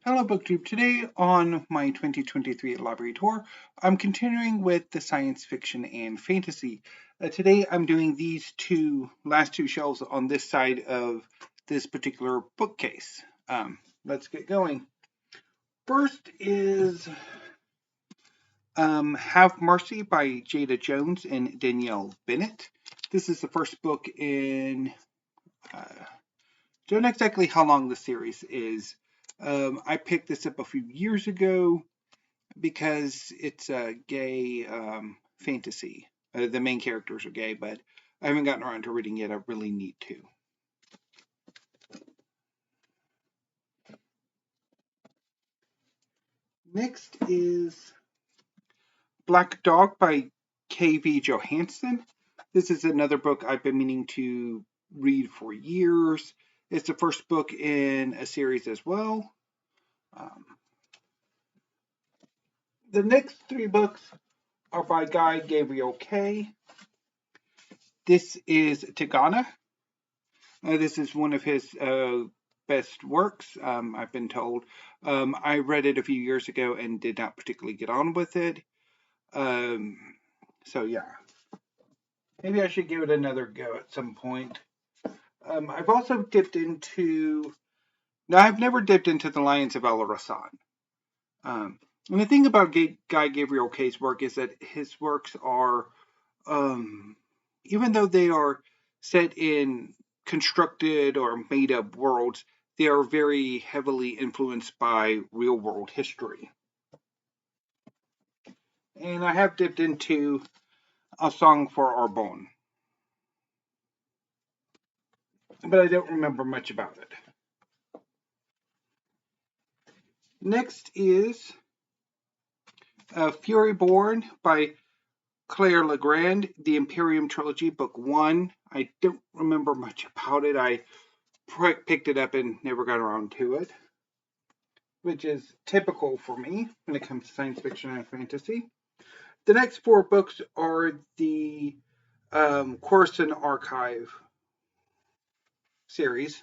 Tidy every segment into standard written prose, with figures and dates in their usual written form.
Hello BookTube. Today on my 2023 library tour, I'm continuing with the science fiction and fantasy. Today I'm doing these last two shelves on this side of this particular bookcase. Let's get going. First is Have Mercy by Jada Jones and Danielle Bennett. This is the first book in, don't know exactly how long the series is. I picked this up a few years ago because it's a gay fantasy. The main characters are gay, but I haven't gotten around to reading it. I really need to. Next is Black Dog by K.V. Johansson. This is another book I've been meaning to read for years. It's the first book in a series as well. The next three books are by Guy Gabriel Kay. This is Tigana. This is one of his best works, I've been told. I read it a few years ago and did not particularly get on with it. So yeah, maybe I should give it another go at some point. I've also dipped into. Now, I've never dipped into The Lions of El Rasan. And the thing about Guy Gabriel Kay's work is that his works are, even though they are set in constructed or made up worlds, they are very heavily influenced by real world history. And I have dipped into A Song for Arbonne, but I don't remember much about it. Next is Fury Born by Claire Legrand, the Imperium Trilogy, Book 1. I don't remember much about it. I picked it up and never got around to it, which is typical for me when it comes to science fiction and fantasy. The next four books are the Coruscant Archive series.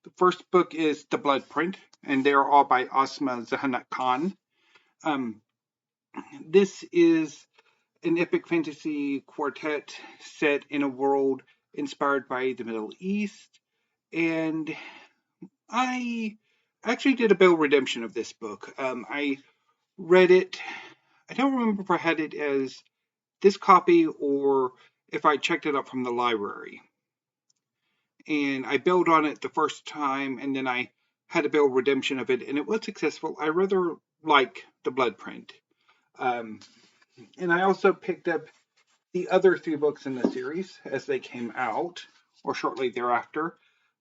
The first book is The Bloodprint, and they're all by Asma Zahanat Khan. This is an epic fantasy quartet set in a world inspired by the Middle East. And I actually did a bill redemption of this book. I read it. I don't remember if I had it as this copy or if I checked it up from the library. And I billed on it the first time, and then I had a bill redemption of it, and it was successful. I rather like The Bloodprint. And I also picked up the other three books in the series as they came out, or shortly thereafter.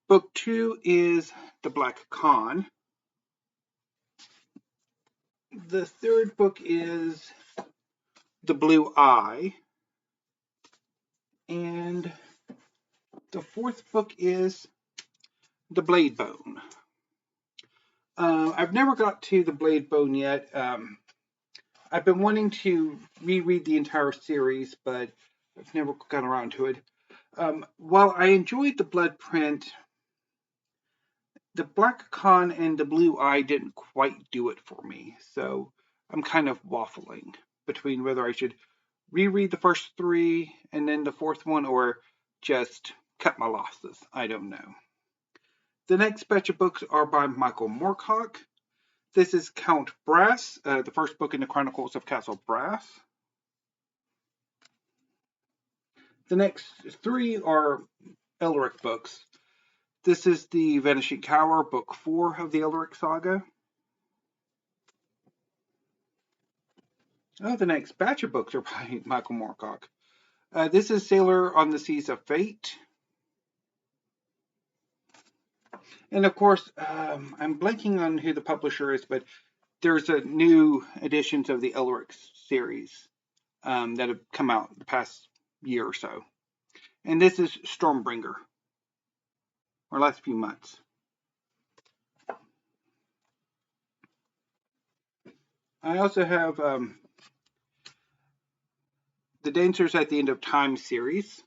Book 2 is The Black Khan. The third book is The Blue Eye. And the fourth book is The Blade Bone. I've never got to The Blade Bone yet. I've been wanting to reread the entire series, but I've never got around to it. While I enjoyed The Bloodprint, The Black Khan and The Blue Eye didn't quite do it for me, so I'm kind of waffling between whether I should reread the first three and then the fourth one, or just cut my losses. I don't know. The next batch of books are by Michael Moorcock. This is Count Brass, the first book in the Chronicles of Castle Brass. The next three are Elric books. This is The Vanishing Tower, Book 4 of the Elric saga. The next batch of books are by Michael Moorcock. This is Sailor on the Seas of Fate. And of course, I'm blanking on who the publisher is, but there's a new editions of the Elric series that have come out the past year or so. And this is Stormbringer, or last few months. I also have the Dancers at the End of Time series.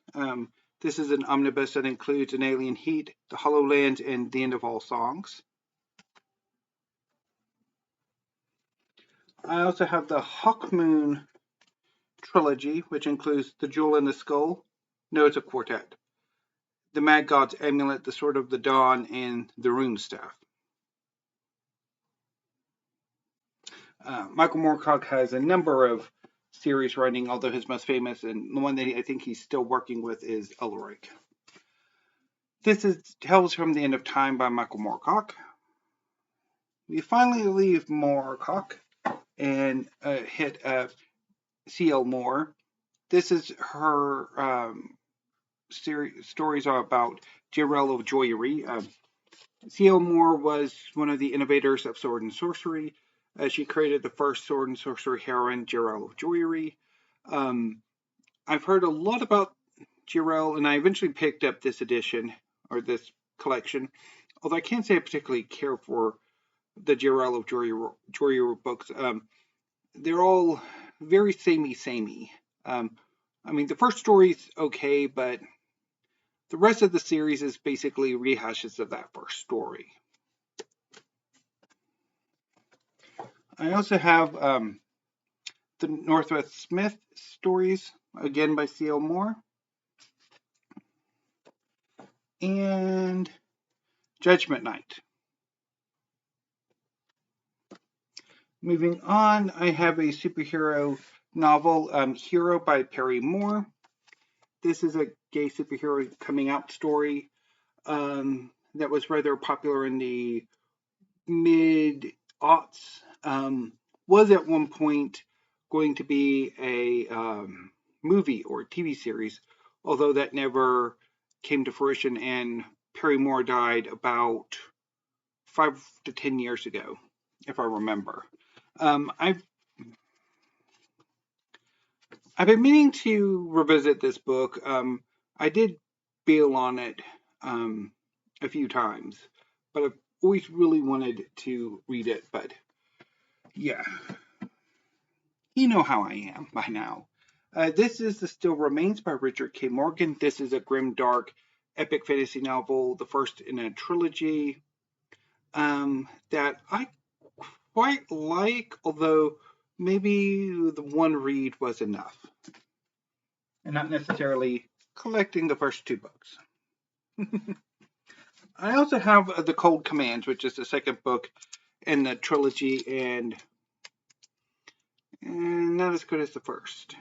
This is an omnibus that includes An Alien Heat, The Hollow Lands, and The End of All Songs. I also have the Hawkmoon trilogy, which includes The Jewel in the Skull. No, it's a quartet. The Mad God's Amulet, The Sword of the Dawn, and The Rune Staff. Michael Moorcock has a number of series running, although his most famous and the one that I think he's still working with is Elric. This is Tales from the End of Time by Michael Moorcock. We finally leave Moorcock and hit C.L. Moore. This is her stories are about Jirel of Joyery. C.L. Moore was one of the innovators of sword and sorcery. She created the first sword and sorcery heroine, Jirel of Joyery. I've heard a lot about Jirel, and I eventually picked up this edition, or this collection, although I can't say I particularly care for the Jirel of Joyery books. They're all very samey. I mean, the first story's okay, but the rest of the series is basically rehashes of that first story. I also have the Northwest Smith stories, again by C.L. Moore, and Judgment Night. Moving on, I have a superhero novel, Hero by Perry Moore. This is a gay superhero coming out story that was rather popular in the mid-aughts. Was at one point going to be a movie or TV series, although that never came to fruition, and Perry Moore died about 5 to 10 years ago, if I remember. I've been meaning to revisit this book. I did bail on it a few times, but I've always really wanted to read it. But yeah, you know how I am by now. This is The Still Remains by Richard K. Morgan. This is a grim, dark, epic fantasy novel, the first in a trilogy that I quite like, although maybe the one read was enough, and not necessarily collecting the first 2 books. I also have The Cold Commands, which is the second book in the trilogy, and not as good as the first.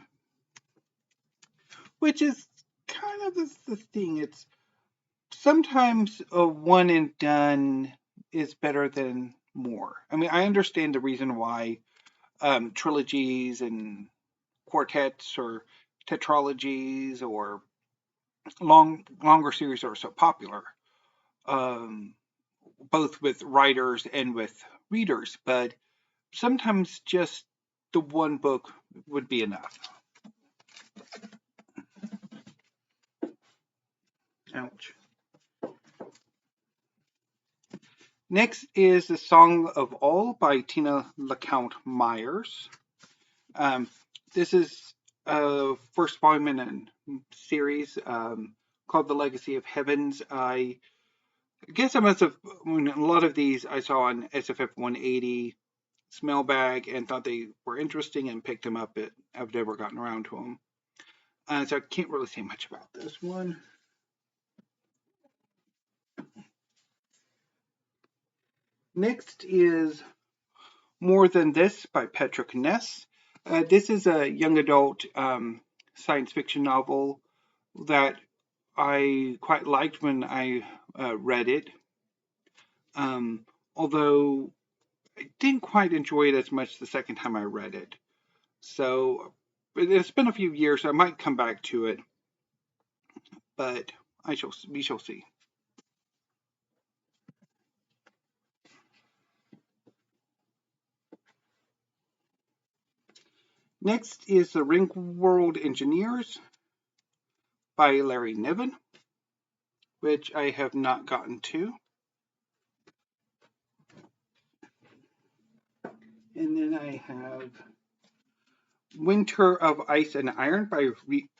Which is kind of the thing. It's sometimes a one and done is better than more. I mean, I understand the reason why trilogies and quartets or tetralogies or longer series are so popular, both with writers and with readers, but sometimes just the one book would be enough. Ouch. Next is The Song of All by Tina LeCount Myers. This is a first volume in a series called The Legacy of Heavens. I guess I must have, a lot of these I saw on SFF 180 smell bag and thought they were interesting and picked them up, but I've never gotten around to them. So I can't really say much about this one. Next is More Than This by Patrick Ness. This is a young adult science fiction novel that I quite liked when I read it, although I didn't quite enjoy it as much the second time I read it. So it's been a few years, so I might come back to it, but we shall see. Next is The Ringworld Engineers by Larry Niven, which I have not gotten to. And then I have Winter of Ice and Iron by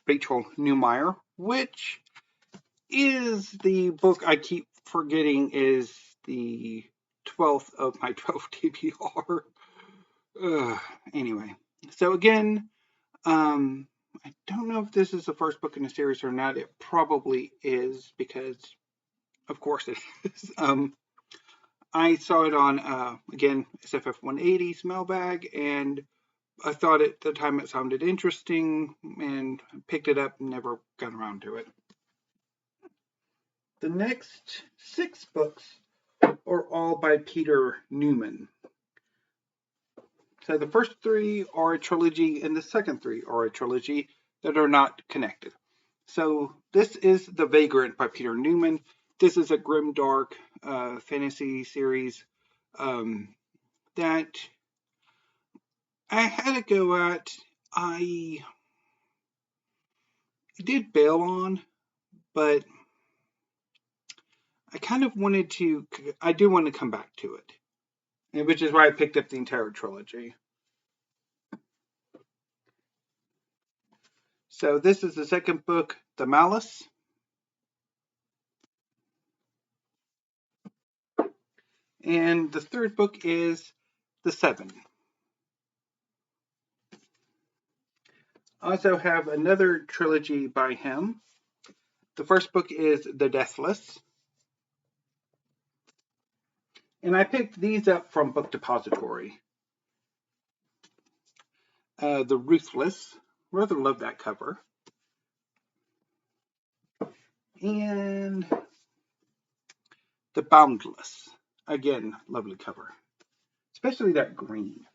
Rachel Neumeier, which is the book I keep forgetting is the 12th of my 12 TBR. Anyway, so again, I don't know if this is the first book in the series or not. It probably is because, of course, it is. I saw it on again SFF 180's mailbag, and I thought at the time it sounded interesting, and picked it up and never got around to it. The next 6 books are all by Peter Newman. So the first 3 are a trilogy, and the second 3 are a trilogy that are not connected. So this is The Vagrant by Peter Newman. This is a grimdark fantasy series that I had to go at. I did bail on, but I kind of wanted to. I do want to come back to it, which is why I picked up the entire trilogy. So this is the second book, The Malice. And the third book is The Seven. I also have another trilogy by him. The first book is The Deathless. And I picked these up from Book Depository. The Ruthless. Rather love that cover. And The Boundless. Again, lovely cover. Especially that green.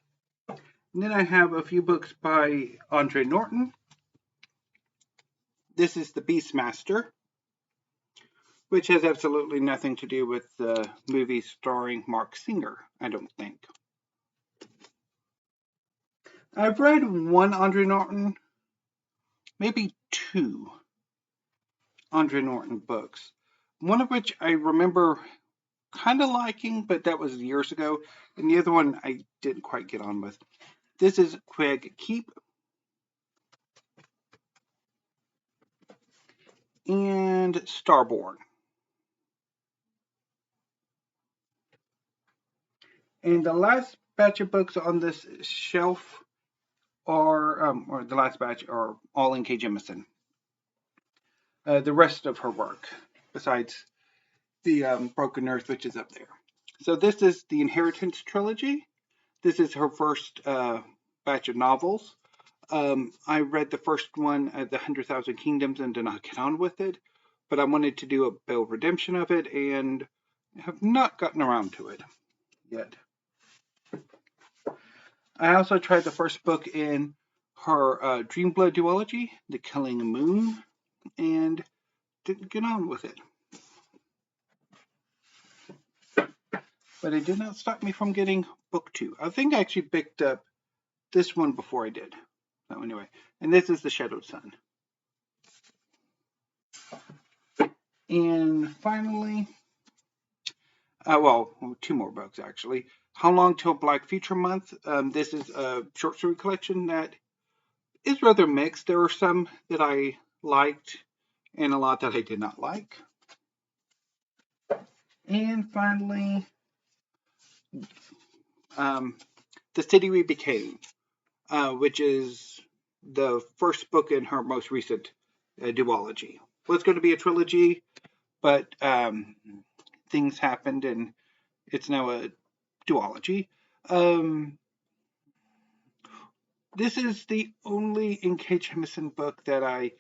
And then I have a few books by Andre Norton. This is The Beastmaster, which has absolutely nothing to do with the movie starring Mark Singer, I don't think. I've read one Andre Norton, maybe 2 Andre Norton books, one of which I remember kind of liking, but that was years ago, and the other one I didn't quite get on with. This is Quag Keep. And Starborn. And the last batch of books on this shelf or the last batch are all N.K. Jemisin. The rest of her work, besides the Broken Earth, which is up there. So this is the Inheritance trilogy. This is her first batch of novels. I read the first one, The 100,000 Kingdoms, and did not get on with it, but I wanted to do a Belle Redemption of it, and have not gotten around to it yet. I also tried the first book in her Dreamblood duology, The Killing Moon, and didn't get on with it. But it did not stop me from getting book 2. I think I actually picked up this one before I did. So anyway, and this is The Shadowed Sun. And finally, well, 2 more books actually. How Long Till Black Future Month. This is a short story collection that is rather mixed. There are some that I liked and a lot that I did not like. And finally, The City We Became, which is the first book in her most recent duology. Well, it's going to be a trilogy, but things happened and it's now a duology. This is the only N.K. Jemisin book that I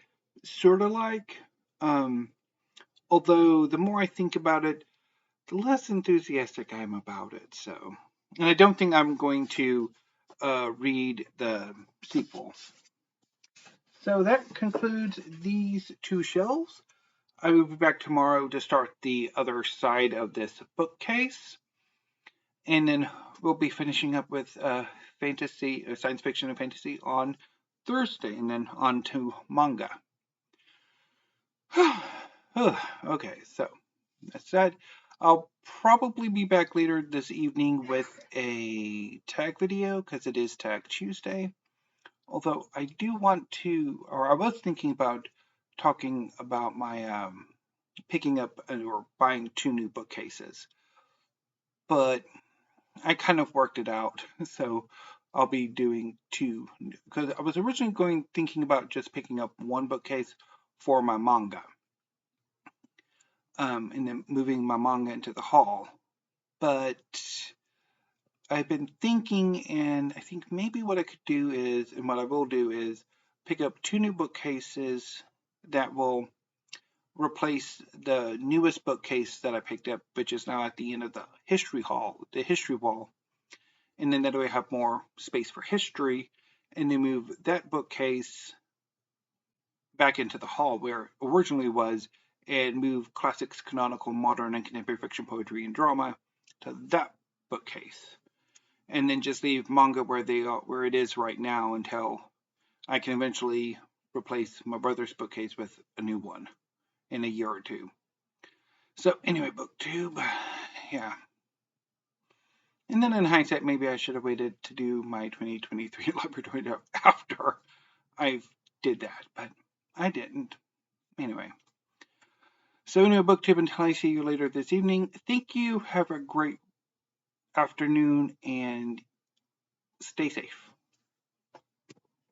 sort of like. Although the more I think about it, the less enthusiastic I am about it. So, and I don't think I'm going to read the sequel. So that concludes these 2 shelves. I will be back tomorrow to start the other side of this bookcase. And then we'll be finishing up with fantasy, science fiction and fantasy on Thursday, and then on to manga. Okay, so that said, I'll probably be back later this evening with a tag video because it is Tag Tuesday. Although I do want to, or I was thinking about talking about my picking up or buying 2 new bookcases, but I kind of worked it out. So I'll be doing 2, because I was originally thinking about just picking up 1 bookcase for my manga, and then moving my manga into the hall. But I've been thinking, and I think maybe what I could do is, and what I will do is, pick up 2 new bookcases that will replace the newest bookcase that I picked up, which is now at the end of the history wall. And then that way I have more space for history, and then move that bookcase back into the hall where it originally was, and move classics, canonical, modern, and contemporary fiction, poetry, and drama to that bookcase. And then just leave manga where it is right now until I can eventually replace my brother's bookcase with a new one in a year or 2. So anyway, BookTube, yeah. And then in hindsight, maybe I should have waited to do my 2023 library after I did that, but I didn't. Anyway. So anyway, BookTube, until I see you later this evening, thank you, have a great afternoon, and stay safe.